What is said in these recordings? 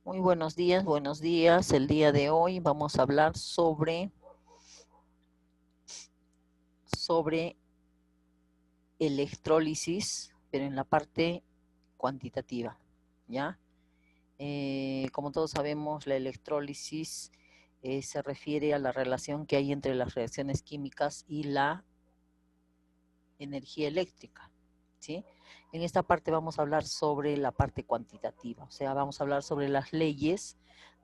Muy buenos días, buenos días. El día de hoy vamos a hablar sobre electrólisis, pero en la parte cuantitativa, ¿ya? Como todos sabemos, la electrólisis se refiere a la relación que hay entre las reacciones químicas y la energía eléctrica, ¿sí? En esta parte vamos a hablar sobre la parte cuantitativa, o sea, vamos a hablar sobre las leyes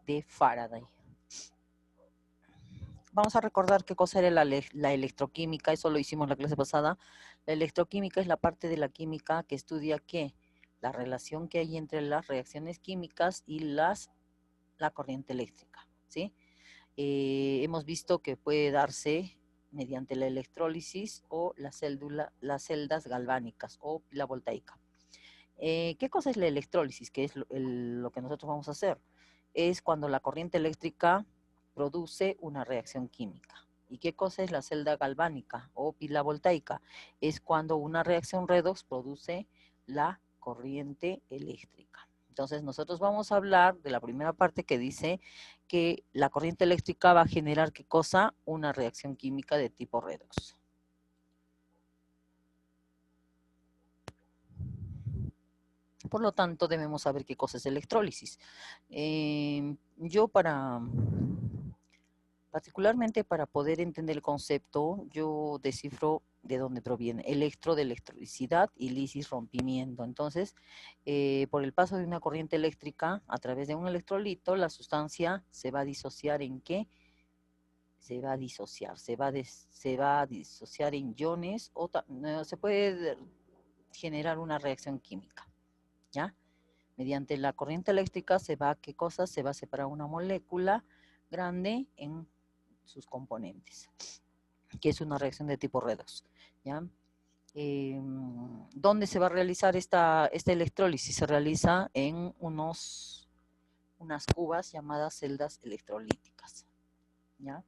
de Faraday. Vamos a recordar qué cosa era la electroquímica, eso lo hicimos en la clase pasada. La electroquímica es la parte de la química que estudia qué, la relación que hay entre las reacciones químicas y la corriente eléctrica, ¿sí? Hemos visto que puede darse mediante la electrólisis o las celdas galvánicas o la voltaica. ¿Qué cosa es la electrólisis? ¿Qué es lo que nosotros vamos a hacer? Es cuando la corriente eléctrica produce una reacción química. ¿Y qué cosa es la celda galvánica o pila voltaica? Es cuando una reacción redox produce la corriente eléctrica. Entonces nosotros vamos a hablar de la primera parte que dice que la corriente eléctrica va a generar ¿qué cosa? Una reacción química de tipo redox. Por lo tanto, debemos saber qué cosa es electrólisis. Yo particularmente para poder entender el concepto, yo descifro de dónde proviene. Electro de electricidad y lisis rompimiento. Entonces, por el paso de una corriente eléctrica a través de un electrolito, la sustancia se va a disociar en qué? Se va a disociar, se va a disociar en iones o se puede generar una reacción química, ¿ya? Mediante la corriente eléctrica se va, ¿qué cosa? Se va a separar una molécula grande en sus componentes, que es una reacción de tipo redox, ¿ya? ¿Dónde se va a realizar esta electrólisis? Se realiza en unas cubas llamadas celdas electrolíticas, ¿ya?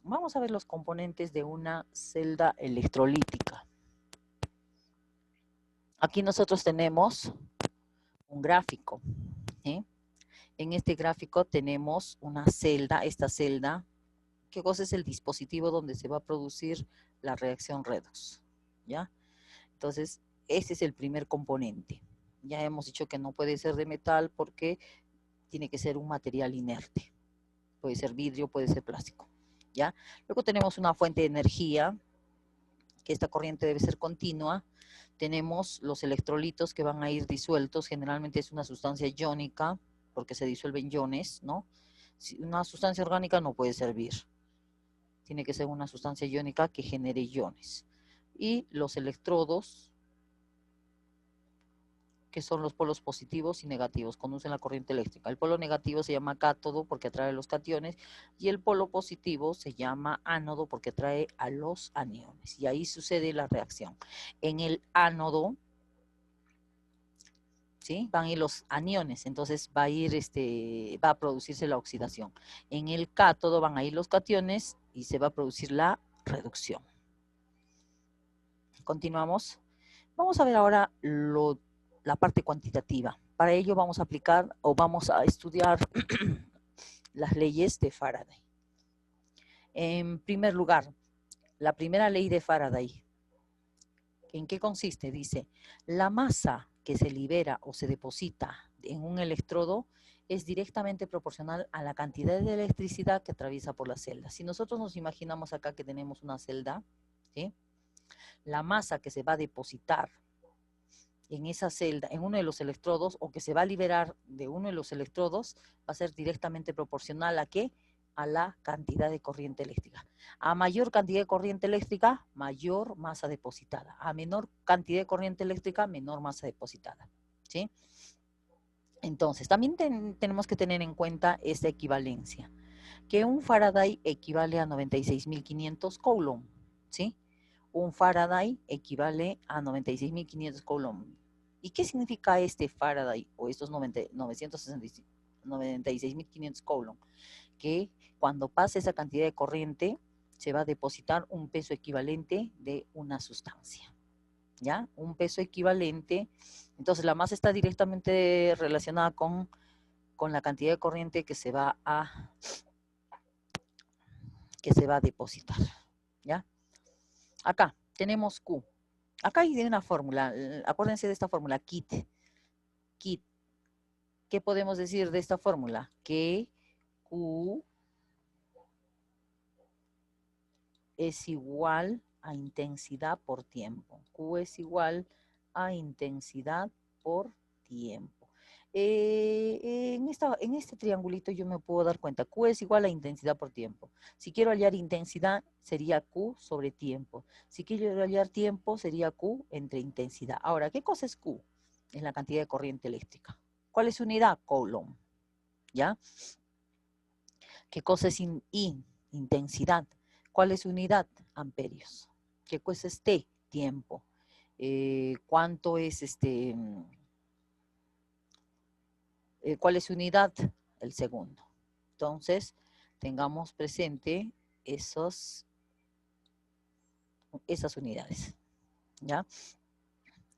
Vamos a ver los componentes de una celda electrolítica. Aquí nosotros tenemos un gráfico, ¿sí? En este gráfico tenemos una celda, esta celda, ¿qué cosa es el dispositivo donde se va a producir la reacción redox? ¿Ya? Entonces, ese es el primer componente. Ya hemos dicho que no puede ser de metal porque tiene que ser un material inerte. Puede ser vidrio, puede ser plástico, ¿ya? Luego tenemos una fuente de energía, que esta corriente debe ser continua. Tenemos los electrolitos que van a ir disueltos, generalmente es una sustancia iónica, porque se disuelven iones, ¿no? Una sustancia orgánica no puede servir. Tiene que ser una sustancia iónica que genere iones. Y los electrodos, que son los polos positivos y negativos, conducen la corriente eléctrica. El polo negativo se llama cátodo porque atrae los cationes y el polo positivo se llama ánodo porque atrae a los aniones. Y ahí sucede la reacción. En el ánodo, ¿sí? Van a ir los aniones, entonces va a producirse la oxidación. En el cátodo van a ir los cationes y se va a producir la reducción. Continuamos. Vamos a ver ahora la parte cuantitativa. Para ello vamos a aplicar o vamos a estudiar las leyes de Faraday. En primer lugar, la primera ley de Faraday, ¿en qué consiste? Dice, la masa que se libera o se deposita en un electrodo es directamente proporcional a la cantidad de electricidad que atraviesa por la celda. Si nosotros nos imaginamos acá que tenemos una celda, ¿sí? La masa que se va a depositar en esa celda, en uno de los electrodos, o que se va a liberar de uno de los electrodos, va a ser directamente proporcional ¿a qué? A la cantidad de corriente eléctrica. A mayor cantidad de corriente eléctrica, mayor masa depositada. A menor cantidad de corriente eléctrica, menor masa depositada, ¿sí? Entonces, también tenemos que tener en cuenta esta equivalencia, que un Faraday equivale a 96.500 Coulomb, ¿sí? Un Faraday equivale a 96.500 Coulomb. ¿Y qué significa este Faraday o estos 96.500 Coulomb? Que cuando pase esa cantidad de corriente se va a depositar un peso equivalente de una sustancia, ¿ya? Un peso equivalente. Entonces la masa está directamente relacionada con con la cantidad de corriente que se va a depositar, ¿ya? Acá tenemos Q. Acá hay una fórmula, acuérdense de esta fórmula, KIT. KIT. ¿Qué podemos decir de esta fórmula? Que Q es igual a intensidad por tiempo. Q es igual a intensidad por tiempo. En este triangulito yo me puedo dar cuenta, Q es igual a intensidad por tiempo. Si quiero hallar intensidad, sería Q sobre tiempo. Si quiero hallar tiempo, sería Q entre intensidad. Ahora, ¿qué cosa es Q? Es la cantidad de corriente eléctrica. ¿Cuál es su unidad? Coulomb. ¿Ya? ¿Qué cosa es I? Intensidad. ¿Cuál es su unidad? Amperios. ¿Qué cosa es T? Tiempo. ¿Cuánto es ¿cuál es su unidad? El segundo. Entonces, tengamos presente esas unidades. ¿Ya?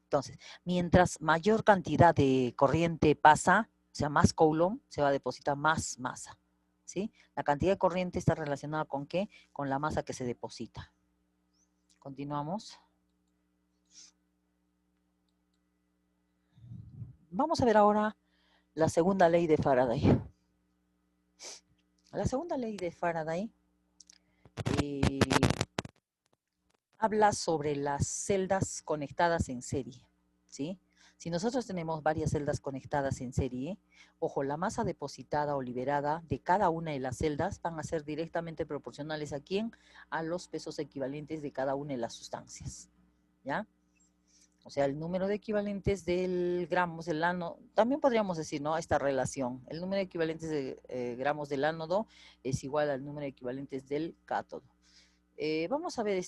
Entonces, mientras mayor cantidad de corriente pasa, o sea, más Coulomb, se va a depositar más masa. ¿Sí? La cantidad de corriente está relacionada con ¿qué? Con la masa que se deposita. Continuamos. Vamos a ver ahora la segunda ley de Faraday. La segunda ley de Faraday habla sobre las celdas conectadas en serie, ¿sí? Si nosotros tenemos varias celdas conectadas en serie, ojo, la masa depositada o liberada de cada una de las celdas van a ser directamente proporcionales ¿a quién? A los pesos equivalentes de cada una de las sustancias, ¿ya? O sea, el número de equivalentes del gramos del ánodo, también podríamos decir, ¿no? Esta relación, el número de equivalentes de gramos del ánodo es igual al número de equivalentes del cátodo. Vamos a ver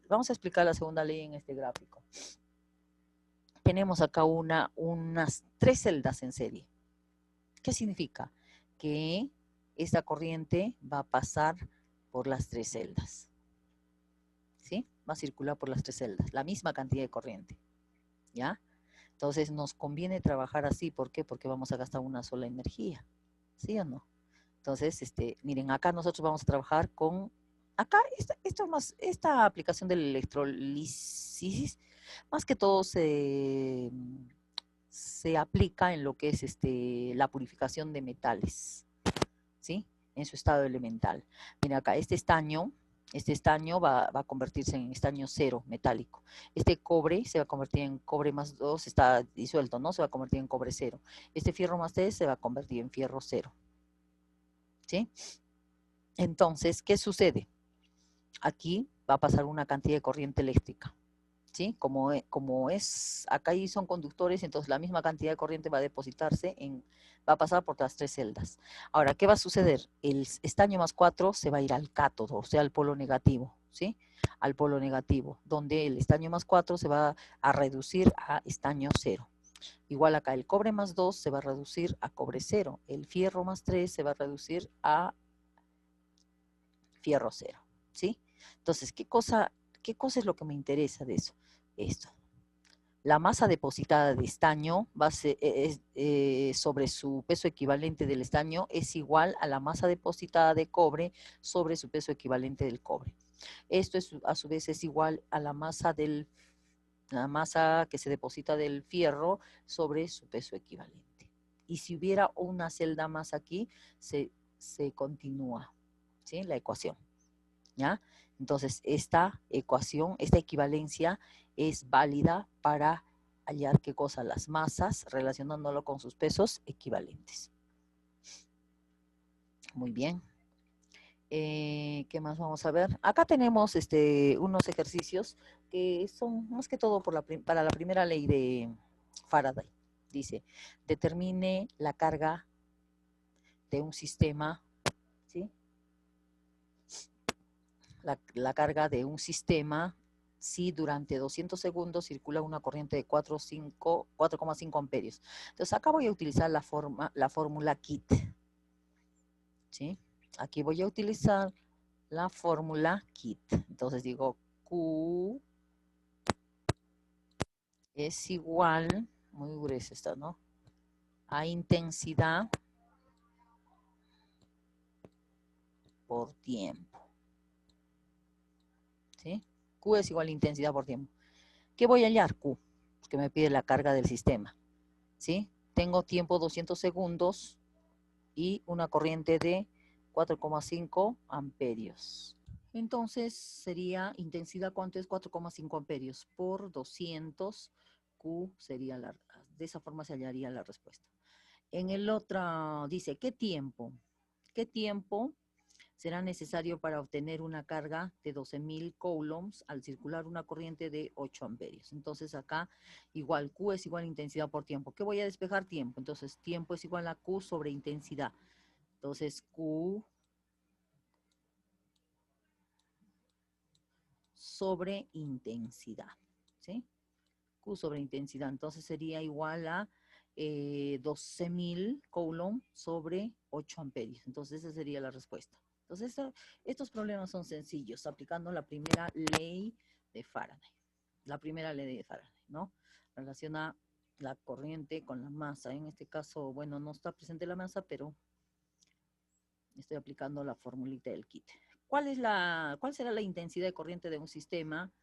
vamos a explicar la segunda ley en este gráfico. Tenemos acá unas 3 celdas en serie. ¿Qué significa? Que esta corriente va a pasar por las 3 celdas. ¿Sí? Va a circular por las 3 celdas, la misma cantidad de corriente. ¿Ya? Entonces nos conviene trabajar así. ¿Por qué? Porque vamos a gastar una sola energía. ¿Sí o no? Entonces, miren, acá nosotros vamos a trabajar con... Acá, esta aplicación del electrolisis, más que todo se aplica en lo que es la purificación de metales, ¿sí? En su estado elemental. Miren acá, este estaño va a convertirse en estaño cero metálico. Este cobre se va a convertir en cobre más 2, está disuelto, ¿no? Se va a convertir en cobre cero. Este fierro más 3 se va a convertir en fierro cero. ¿Sí? Entonces, ¿qué sucede? Aquí va a pasar una cantidad de corriente eléctrica. ¿Sí? Como acá ahí son conductores, entonces la misma cantidad de corriente va a depositarse va a pasar por las 3 celdas. Ahora, ¿qué va a suceder? El estaño más 4 se va a ir al cátodo, o sea, al polo negativo, ¿sí? Al polo negativo, donde el estaño más 4 se va a reducir a estaño 0. Igual acá, el cobre más 2 se va a reducir a cobre 0. El fierro más 3 se va a reducir a fierro 0, ¿sí? Entonces, ¿qué cosa es lo que me interesa de eso? Esto. La masa depositada de estaño sobre su peso equivalente del estaño es igual a la masa depositada de cobre sobre su peso equivalente del cobre. Esto a su vez es igual a la masa que se deposita del fierro sobre su peso equivalente. Y si hubiera una celda más aquí, se continúa, ¿sí? La ecuación, ¿ya? Entonces, esta ecuación, esta equivalencia es válida para hallar qué cosa, las masas, relacionándolo con sus pesos equivalentes. Muy bien. ¿Qué más vamos a ver? Acá tenemos unos ejercicios que son más que todo para la primera ley de Faraday. Dice, determine la carga de un sistema, ¿sí? La carga de un sistema si durante 200 segundos circula una corriente de 4,5 amperios. Entonces acá voy a utilizar la fórmula KIT. ¿Sí? Aquí voy a utilizar la fórmula KIT. Entonces digo Q es igual, muy gruesa está, ¿no? a intensidad por tiempo. ¿Sí? Q es igual a intensidad por tiempo. ¿Qué voy a hallar? Q, que me pide la carga del sistema. ¿Sí? Tengo tiempo 200 segundos y una corriente de 4,5 amperios. Entonces sería intensidad, ¿cuánto es? 4,5 amperios por 200. Q sería de esa forma se hallaría la respuesta. En el otro dice, ¿qué tiempo? ¿Qué tiempo será necesario para obtener una carga de 12.000 coulombs al circular una corriente de 8 amperios? Entonces acá igual Q es igual a intensidad por tiempo. ¿Qué voy a despejar? Tiempo. Entonces tiempo es igual a Q sobre intensidad. Entonces Q sobre intensidad. ¿Sí? Q sobre intensidad. Entonces sería igual a 12.000 coulomb sobre 8 amperios. Entonces esa sería la respuesta. Entonces estos problemas son sencillos, aplicando la primera ley de Faraday. La primera ley de Faraday, ¿no? Relaciona la corriente con la masa. En este caso, bueno, no está presente la masa, pero estoy aplicando la formulita del kit. ¿Cuál será la intensidad de corriente de un sistema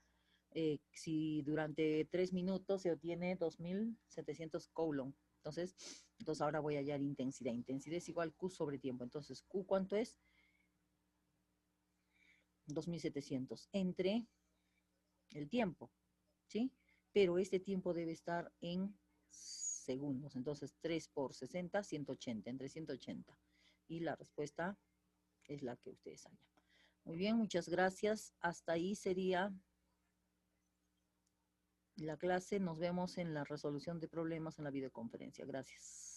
si durante 3 minutos se obtiene 2.700 coulomb? Entonces ahora voy a hallar intensidad. Intensidad es igual Q sobre tiempo. Entonces, Q, ¿cuánto es? 2.700 entre el tiempo, ¿sí? Pero este tiempo debe estar en segundos. Entonces, 3 por 60, 180, entre 180. Y la respuesta es la que ustedes hallan. Muy bien, muchas gracias. Hasta ahí sería la clase. Nos vemos en la resolución de problemas en la videoconferencia. Gracias.